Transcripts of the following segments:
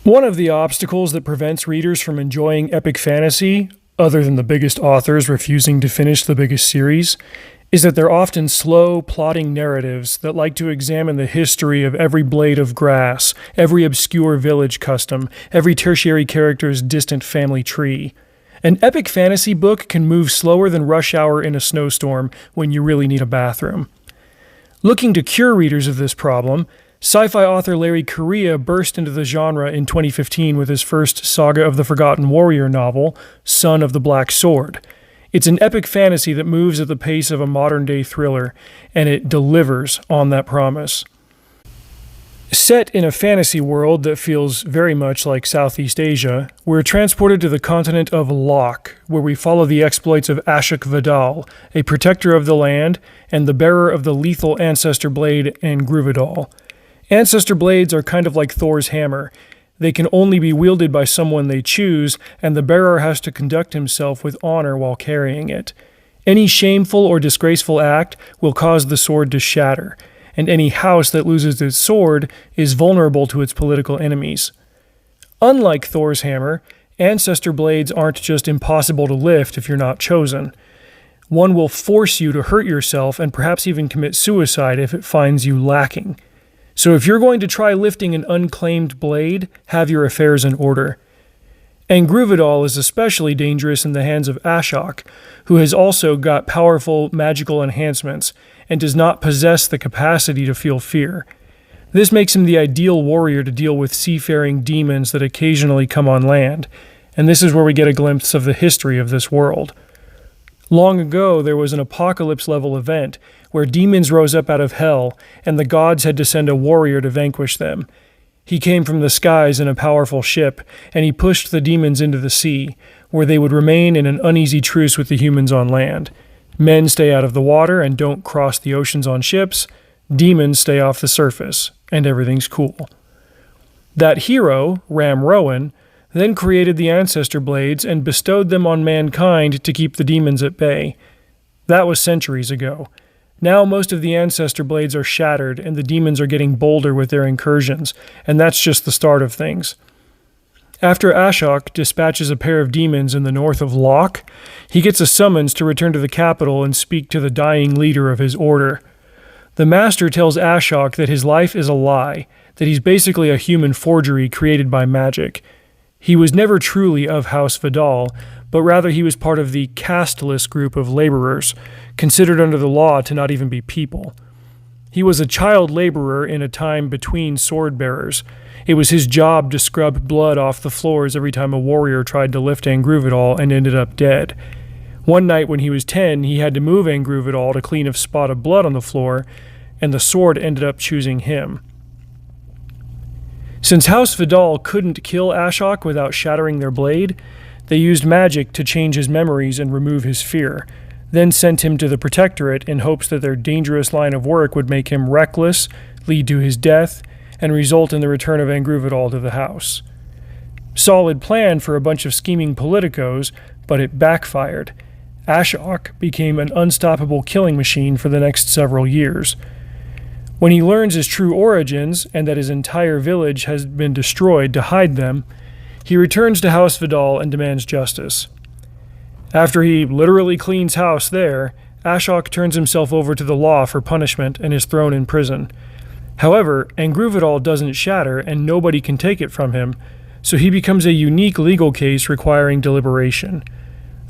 One of the obstacles that prevents readers from enjoying epic fantasy, other than the biggest authors refusing to finish the biggest series, is that they're often slow, plodding narratives that like to examine the history of every blade of grass, every obscure village custom, every tertiary character's distant family tree. An epic fantasy book can move slower than rush hour in a snowstorm when you really need a bathroom. Looking to cure readers of this problem, sci-fi author Larry Correia burst into the genre in 2015 with his first Saga of the Forgotten Warrior novel, Son of the Black Sword. It's an epic fantasy that moves at the pace of a modern-day thriller, and it delivers on that promise. Set in a fantasy world that feels very much like Southeast Asia, we're transported to the continent of Lok, where we follow the exploits of Ashok Vidal, a protector of the land and the bearer of the lethal Ancestor Blade Angruvidal. Ancestor Blades are kind of like Thor's hammer. They can only be wielded by someone they choose, and the bearer has to conduct himself with honor while carrying it. Any shameful or disgraceful act will cause the sword to shatter, and any house that loses its sword is vulnerable to its political enemies. Unlike Thor's hammer, Ancestor Blades aren't just impossible to lift if you're not chosen. One will force you to hurt yourself and perhaps even commit suicide if it finds you lacking. So if you're going to try lifting an unclaimed blade, have your affairs in order. Angruvidal is especially dangerous in the hands of Ashok, who has also got powerful magical enhancements and does not possess the capacity to feel fear. This makes him the ideal warrior to deal with seafaring demons that occasionally come on land, and this is where we get a glimpse of the history of this world. Long ago, there was an apocalypse-level event where demons rose up out of hell, and the gods had to send a warrior to vanquish them. He came from the skies in a powerful ship, and he pushed the demons into the sea, where they would remain in an uneasy truce with the humans on land. Men stay out of the water and don't cross the oceans on ships. Demons stay off the surface, and everything's cool. That hero, Ram Rowan, then created the Ancestor Blades and bestowed them on mankind to keep the demons at bay. That was centuries ago. Now most of the Ancestor Blades are shattered and the demons are getting bolder with their incursions, and that's just the start of things. After Ashok dispatches a pair of demons in the north of Lok, he gets a summons to return to the capital and speak to the dying leader of his order. The master tells Ashok that his life is a lie, that he's basically a human forgery created by magic. He was never truly of House Vidal, but rather he was part of the casteless group of laborers, considered under the law to not even be people. He was a child laborer in a time between sword bearers. It was his job to scrub blood off the floors every time a warrior tried to lift Angruvidal and ended up dead. One night when he was 10, he had to move Angruvidal to clean a spot of blood on the floor, and the sword ended up choosing him. Since House Vidal couldn't kill Ashok without shattering their blade, they used magic to change his memories and remove his fear, then sent him to the Protectorate in hopes that their dangerous line of work would make him reckless, lead to his death, and result in the return of Angruvidal to the house. Solid plan for a bunch of scheming politicos, but it backfired. Ashok became an unstoppable killing machine for the next several years. When he learns his true origins and that his entire village has been destroyed to hide them, he returns to House Vidal and demands justice. After he literally cleans house there, Ashok turns himself over to the law for punishment and is thrown in prison. However, Angruvidal doesn't shatter and nobody can take it from him, so he becomes a unique legal case requiring deliberation.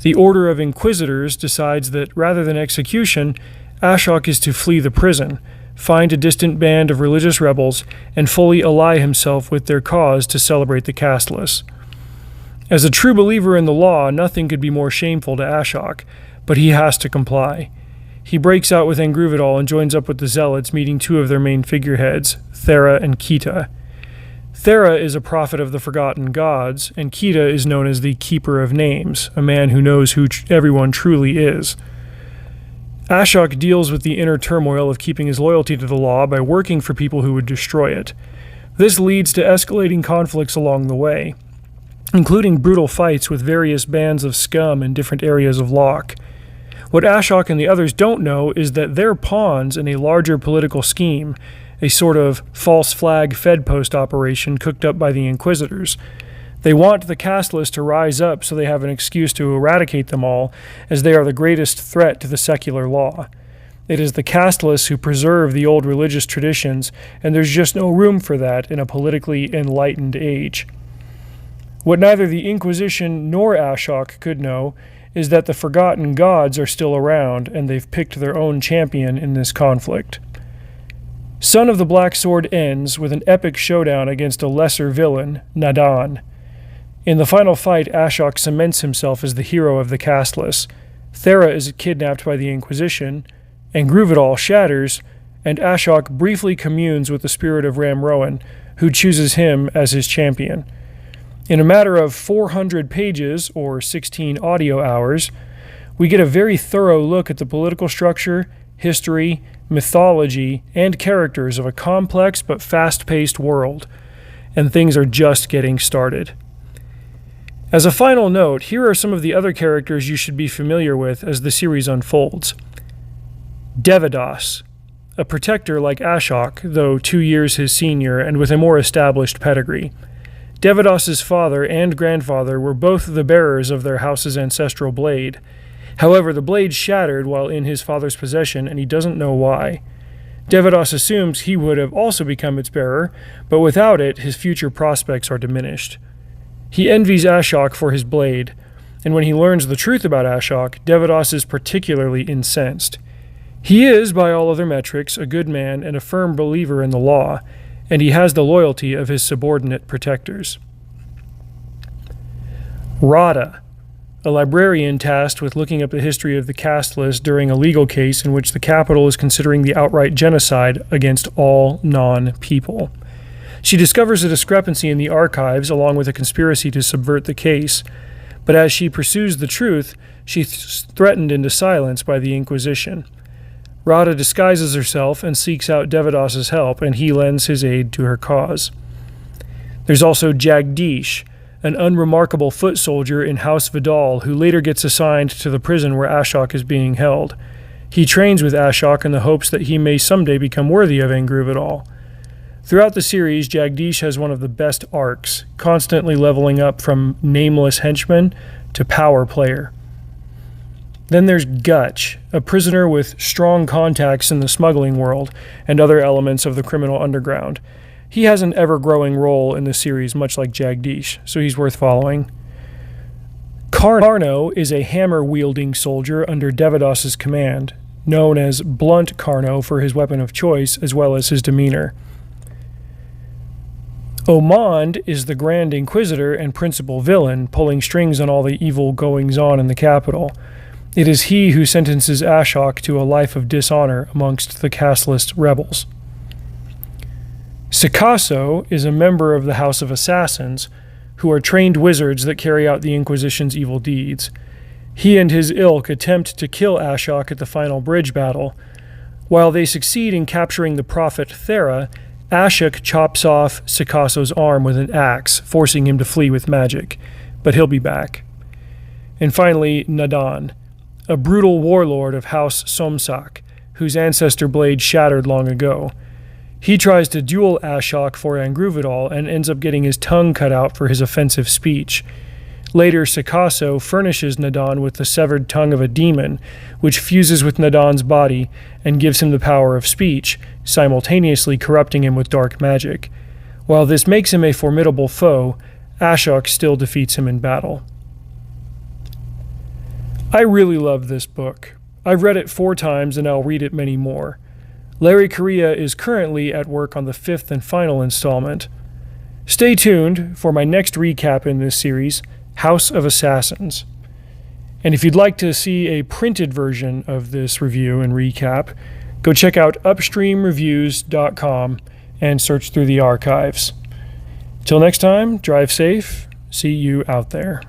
The Order of Inquisitors decides that rather than execution, Ashok is to flee the prison, find a distant band of religious rebels, and fully ally himself with their cause to celebrate the casteless. As a true believer in the law, nothing could be more shameful to Ashok, but he has to comply. He breaks out with Angruvidal and joins up with the Zealots, meeting two of their main figureheads, Thera and Kita. Thera is a prophet of the forgotten gods, and Kita is known as the Keeper of Names, a man who knows who everyone truly is. Ashok deals with the inner turmoil of keeping his loyalty to the law by working for people who would destroy it. This leads to escalating conflicts along the way, including brutal fights with various bands of scum in different areas of Lok. What Ashok and the others don't know is that they're pawns in a larger political scheme, a sort of false flag Fed post operation cooked up by the Inquisitors. They want the casteless to rise up so they have an excuse to eradicate them all, as they are the greatest threat to the secular law. It is the casteless who preserve the old religious traditions, and there's just no room for that in a politically enlightened age. What neither the Inquisition nor Ashok could know is that the forgotten gods are still around, and they've picked their own champion in this conflict. Son of the Black Sword ends with an epic showdown against a lesser villain, Nadan. In the final fight, Ashok cements himself as the hero of the casteless. Thera is kidnapped by the Inquisition, and Groovidal shatters, and Ashok briefly communes with the spirit of Ram Rowan, who chooses him as his champion. In a matter of 400 pages, or 16 audio hours, we get a very thorough look at the political structure, history, mythology, and characters of a complex but fast-paced world, and things are just getting started. As a final note, here are some of the other characters you should be familiar with as the series unfolds. Devadas, a protector like Ashok, though 2 years his senior and with a more established pedigree. Devadas's father and grandfather were both the bearers of their house's ancestral blade. However, the blade shattered while in his father's possession, and he doesn't know why. Devadas assumes he would have also become its bearer, but without it, his future prospects are diminished. He envies Ashok for his blade, and when he learns the truth about Ashok, Devadas is particularly incensed. He is, by all other metrics, a good man and a firm believer in the law, and he has the loyalty of his subordinate protectors. Radha, a librarian tasked with looking up the history of the casteless during a legal case in which the capital is considering the outright genocide against all non-people. She discovers a discrepancy in the archives along with a conspiracy to subvert the case, but as she pursues the truth, she's threatened into silence by the Inquisition. Radha disguises herself and seeks out Devadas's help, and he lends his aid to her cause. There's also Jagdish, an unremarkable foot soldier in House Vidal who later gets assigned to the prison where Ashok is being held. He trains with Ashok in the hopes that he may someday become worthy of Angru Vidal. Throughout the series, Jagdish has one of the best arcs, constantly leveling up from nameless henchman to power player. Then there's Gutch, a prisoner with strong contacts in the smuggling world and other elements of the criminal underground. He has an ever-growing role in the series, much like Jagdish, so he's worth following. Karno is a hammer-wielding soldier under Devadas's command, known as Blunt Karno for his weapon of choice as well as his demeanor. Omand is the Grand Inquisitor and principal villain, pulling strings on all the evil goings-on in the capital. It is he who sentences Ashok to a life of dishonor amongst the casteless rebels. Sikasso is a member of the House of Assassins, who are trained wizards that carry out the Inquisition's evil deeds. He and his ilk attempt to kill Ashok at the final bridge battle. While they succeed in capturing the prophet Thera, Ashok chops off Sikasso's arm with an axe, forcing him to flee with magic, but he'll be back. And finally, Nadan, a brutal warlord of House Somsak, whose ancestor blade shattered long ago. He tries to duel Ashok for Angru Vidal and ends up getting his tongue cut out for his offensive speech. Later, Sikasso furnishes Nadan with the severed tongue of a demon, which fuses with Nadan's body and gives him the power of speech, simultaneously corrupting him with dark magic. While this makes him a formidable foe, Ashok still defeats him in battle. I really love this book. I've read it 4 times and I'll read it many more. Larry Correia is currently at work on the 5th and final installment. Stay tuned for my next recap in this series, House of Assassins. And if you'd like to see a printed version of this review and recap, go check out upstreamreviews.com and search through the archives. Till next time, drive safe. See you out there.